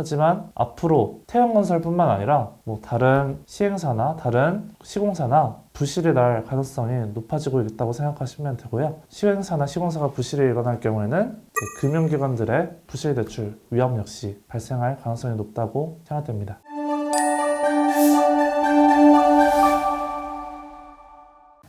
하지만 앞으로 태형건설뿐만 아니라 다른 시행사나 다른 시공사나 부실이 날 가능성이 높아지고 있다고 생각하시면 되고요. 시행사나 시공사가 부실이 일어날 경우에는 금융기관들의 부실 대출 위험 역시 발생할 가능성이 높다고 생각됩니다.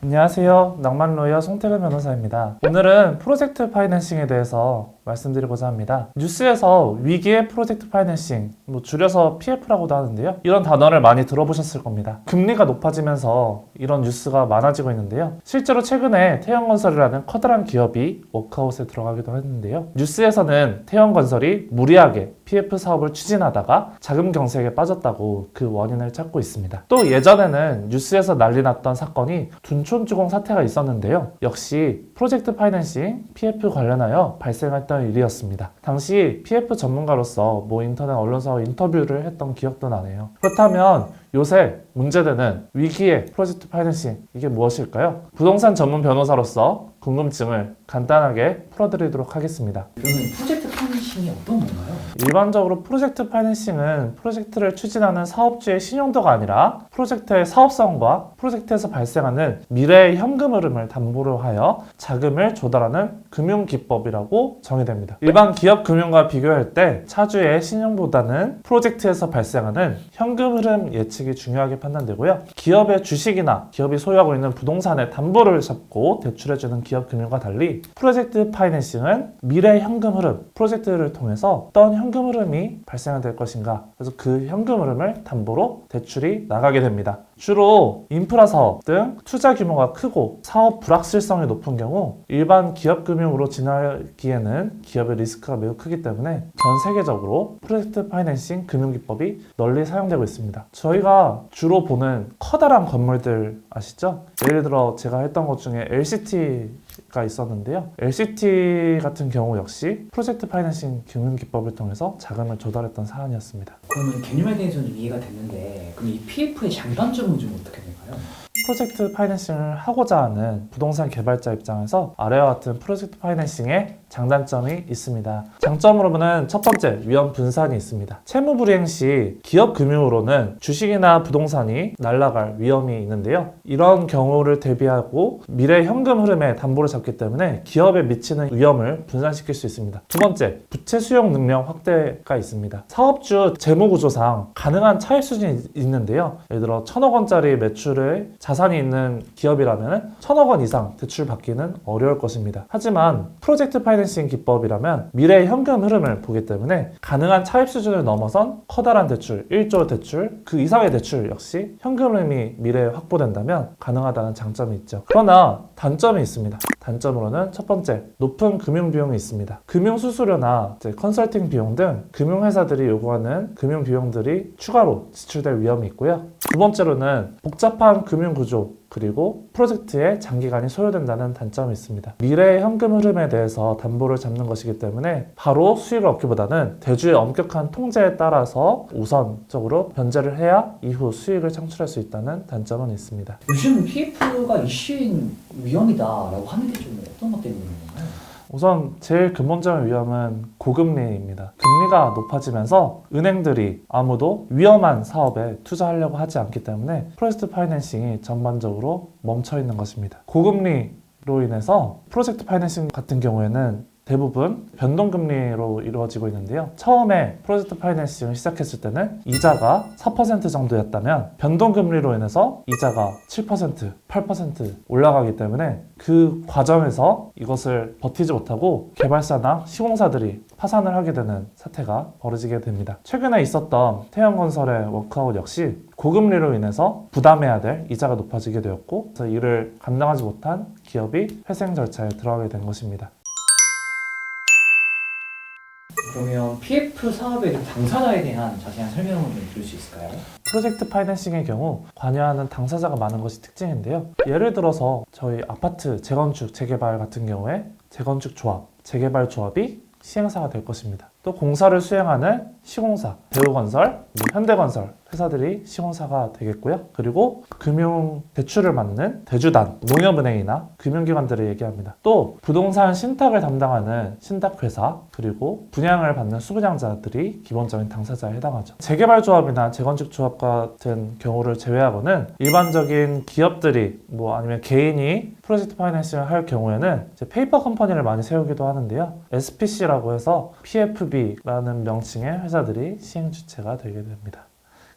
안녕하세요. 낭만로이어 송태근 변호사입니다. 오늘은 프로젝트 파이낸싱에 대해서 말씀드리고자 합니다. 뉴스에서 위기의 프로젝트 파이낸싱, 줄여서 PF라고도 하는데요. 이런 단어를 많이 들어보셨을 겁니다. 금리가 높아지면서 이런 뉴스가 많아지고 있는데요. 실제로 최근에 태형건설이라는 커다란 기업이 워크아웃에 들어가기도 했는데요. 뉴스에서는 태형건설이 무리하게 PF 사업을 추진하다가 자금 경색에 빠졌다고 그 원인을 찾고 있습니다. 또 예전에는 뉴스에서 난리 났던 사건이 둔촌주공 사태가 있었는데요. 역시 프로젝트 파이낸싱, PF 관련하여 발생했던 일이었습니다. 당시 PF 전문가로서 인터넷 언론사와 인터뷰를 했던 기억도 나네요. 그렇다면 요새 문제되는 위기의 프로젝트 파이낸싱, 이게 무엇일까요? 부동산 전문 변호사로서 궁금증을 간단하게 풀어드리도록 하겠습니다. 그러면 프로젝트 파이낸싱이 어떤 건가요? 일반적으로 프로젝트 파이낸싱은 프로젝트를 추진하는 사업주의 신용도가 아니라 프로젝트의 사업성과 프로젝트에서 발생하는 미래의 현금 흐름을 담보로 하여 자금을 조달하는 금융기법이라고 정의됩니다. 일반 기업 금융과 비교할 때 차주의 신용보다는 프로젝트에서 발생하는 현금 흐름 예측이 중요하게 판단되고요. 기업의 주식이나 기업이 소유하고 있는 부동산의 담보를 잡고 대출해주는 기업 금융과 달리 프로젝트 파이낸싱은 미래 현금 흐름, 프로젝트를 통해서 어떤 현금 흐름이 발생될 것인가, 그래서 그 현금 흐름을 담보로 대출이 나가게 됩니다. 주로 인프라 사업 등 투자 규모가 크고 사업 불확실성이 높은 경우 일반 기업 금융으로 진화하기에는 기업의 리스크가 매우 크기 때문에 전 세계적으로 프로젝트 파이낸싱 금융기법이 널리 사용되고 있습니다. 저희가 주로 보는 커다란 건물들 아시죠? 예를 들어 제가 했던 것 중에 LCT가 있었는데요. LCT 같은 경우 역시 프로젝트 파이낸싱 금융기법을 통해서 자금을 조달했던 사안이었습니다. 그러면 개념에 대해서는 이해가 됐는데 그럼 이 PF의 장단점은 좀 어떻게 될까요? 프로젝트 파이낸싱을 하고자 하는 부동산 개발자 입장에서 아래와 같은 프로젝트 파이낸싱의 장단점이 있습니다. 장점으로는 첫 번째, 위험 분산이 있습니다. 채무 불이행 시 기업 금융으로는 주식이나 부동산이 날아갈 위험이 있는데요. 이런 경우를 대비하고 미래 현금 흐름에 담보를 잡기 때문에 기업에 미치는 위험을 분산시킬 수 있습니다. 두 번째, 부채 수용 능력 확대가 있습니다. 사업주 재무 구조상 가능한 차입 수준이 있는데요. 예를 들어 1,000억 원짜리 매출의 자산이 있는 기업이라면 1,000억 원 이상 대출 받기는 어려울 것입니다. 하지만 프로젝트 파이낸싱 기법이라면 미래의 현금 흐름을 보기 때문에 가능한 차입 수준을 넘어선 커다란 대출, 1조 대출, 그 이상의 대출 역시 현금 흐름이 미래에 확보된다면 가능하다는 장점이 있죠. 그러나 단점이 있습니다. 단점으로는 첫 번째, 높은 금융 비용이 있습니다. 금융 수수료나 컨설팅 비용 등 금융회사들이 요구하는 금융 비용들이 추가로 지출될 위험이 있고요. 두 번째로는 복잡한 금융 구조, 그리고 프로젝트에 장기간이 소요된다는 단점이 있습니다. 미래의 현금 흐름에 대해서 담보를 잡는 것이기 때문에 바로 수익을 얻기보다는 대주의 엄격한 통제에 따라서 우선적으로 변제를 해야 이후 수익을 창출할 수 있다는 단점은 있습니다. 요즘 PF가 이슈인 위험이다라고 하는 게 좀 어떤 것 때문에 그런 건가요? 우선 제일 근본적인 위험은 고금리입니다. 금리가 높아지면서 은행들이 아무도 위험한 사업에 투자하려고 하지 않기 때문에 프로젝트 파이낸싱이 전반적으로 멈춰 있는 것입니다. 고금리로 인해서 프로젝트 파이낸싱 같은 경우에는 대부분 변동금리로 이루어지고 있는데요. 처음에 프로젝트 파이낸싱을 시작했을 때는 이자가 4% 정도였다면 변동금리로 인해서 이자가 7%, 8% 올라가기 때문에 그 과정에서 이것을 버티지 못하고 개발사나 시공사들이 파산을 하게 되는 사태가 벌어지게 됩니다. 최근에 있었던 태형건설의 워크아웃 역시 고금리로 인해서 부담해야 될 이자가 높아지게 되었고, 그래서 이를 감당하지 못한 기업이 회생 절차에 들어가게 된 것입니다. 그러면 PF 사업의 당사자에 대한 자세한 설명을 좀 드릴 수 있을까요? 프로젝트 파이낸싱의 경우 관여하는 당사자가 많은 것이 특징인데요. 예를 들어서 저희 아파트 재건축, 재개발 같은 경우에 재건축 조합, 재개발 조합이 시행사가 될 것입니다. 또 공사를 수행하는 시공사, 대우건설, 현대건설 회사들이 시공사가 되겠고요. 그리고 금융 대출을 맡는 대주단, 농협은행이나 금융기관들을 얘기합니다. 또 부동산 신탁을 담당하는 신탁회사, 그리고 분양을 받는 수분양자들이 기본적인 당사자에 해당하죠. 재개발조합이나 재건축조합 같은 경우를 제외하고는 일반적인 기업들이 아니면 개인이 프로젝트 파이낸싱을 할 경우에는 이제 페이퍼 컴퍼니를 많이 세우기도 하는데요. SPC라고 해서 PFB라는 명칭의 회사들이 시행 주체가 되게 됩니다.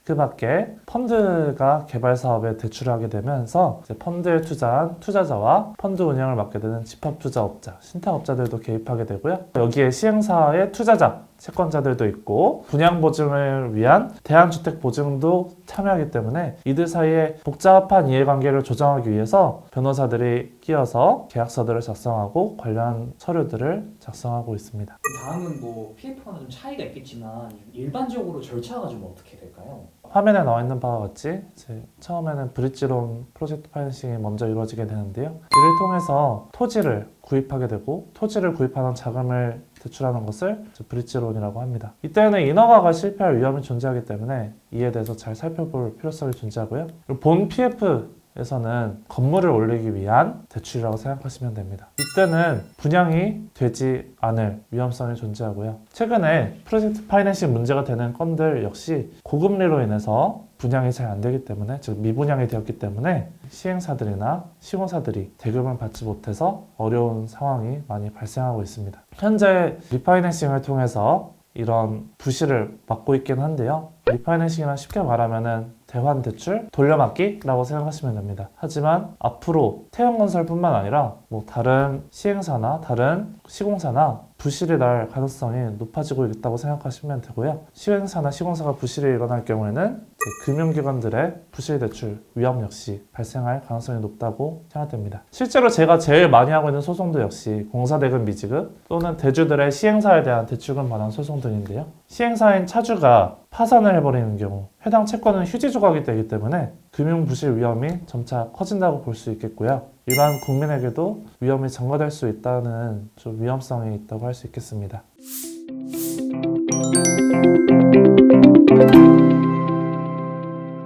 그 밖에 펀드가 개발 사업에 대출을 하게 되면서 이제 펀드에 투자한 투자자와 펀드 운영을 맡게 되는 집합투자업자, 신탁업자들도 개입하게 되고요. 여기에 시행사의 투자자, 채권자들도 있고 분양 보증을 위한 대안주택 보증도 참여하기 때문에 이들 사이에 복잡한 이해관계를 조정하기 위해서 변호사들이 끼어서 계약서들을 작성하고 관련 서류들을 작성하고 있습니다. 다음은 PF와는 좀 차이가 있겠지만 일반적으로 절차가 좀 어떻게 될까요? 화면에 나와 있는 바와 같이 이제 처음에는 브릿지론 프로젝트 파이낸싱이 먼저 이루어지게 되는데요. 이를 통해서 토지를 구입하게 되고 토지를 구입하는 자금을 대출하는 것을 브릿지론이라고 합니다. 이때는 인허가가 실패할 위험이 존재하기 때문에 이에 대해서 잘 살펴볼 필요성이 존재하고요. 그리고 본 PF에서는 건물을 올리기 위한 대출이라고 생각하시면 됩니다. 이때는 분양이 되지 않을 위험성이 존재하고요. 최근에 프로젝트 파이낸싱 문제가 되는 건들 역시 고금리로 인해서 분양이 잘 안 되기 때문에, 즉 미분양이 되었기 때문에 시행사들이나 시공사들이 대금을 받지 못해서 어려운 상황이 많이 발생하고 있습니다. 현재 리파이낸싱을 통해서 이런 부실을 막고 있긴 한데요. 리파이낸싱이란 쉽게 말하면은 대환 대출, 돌려막기라고 생각하시면 됩니다. 하지만 앞으로 태형건설뿐만 아니라 다른 시행사나 다른 시공사나 부실이 날 가능성이 높아지고 있다고 생각하시면 되고요. 시행사나 시공사가 부실이 일어날 경우에는 금융기관들의 부실 대출 위험 역시 발생할 가능성이 높다고 생각됩니다. 실제로 제가 제일 많이 하고 있는 소송도 역시 공사대금 미지급 또는 대주들의 시행사에 대한 대출금 반환 소송들인데요. 시행사인 차주가 파산을 해버리는 경우 해당 채권은 휴지 조각이 되기 때문에 금융 부실 위험이 점차 커진다고 볼 수 있겠고요. 일반 국민에게도 위험이 전가될 수 있다는 좀 위험성이 있다고 할 수 있겠습니다.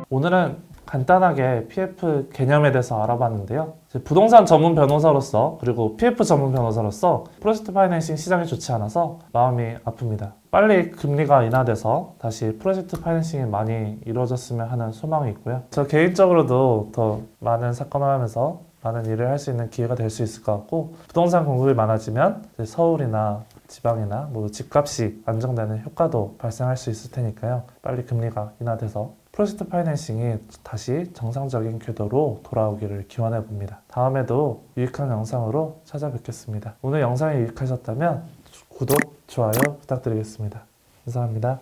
오늘은 간단하게 PF 개념에 대해서 알아봤는데요. 부동산 전문 변호사로서 그리고 PF 전문 변호사로서 프로젝트 파이낸싱 시장이 좋지 않아서 마음이 아픕니다. 빨리 금리가 인하돼서 다시 프로젝트 파이낸싱이 많이 이루어졌으면 하는 소망이 있고요. 저 개인적으로도 더 많은 사건을 하면서 많은 일을 할 수 있는 기회가 될 수 있을 것 같고, 부동산 공급이 많아지면 서울이나 지방이나 집값이 안정되는 효과도 발생할 수 있을 테니까요. 빨리 금리가 인하돼서 프로젝트 파이낸싱이 다시 정상적인 궤도로 돌아오기를 기원해 봅니다. 다음에도 유익한 영상으로 찾아뵙겠습니다. 오늘 영상이 유익하셨다면 구독, 좋아요 부탁드리겠습니다. 감사합니다.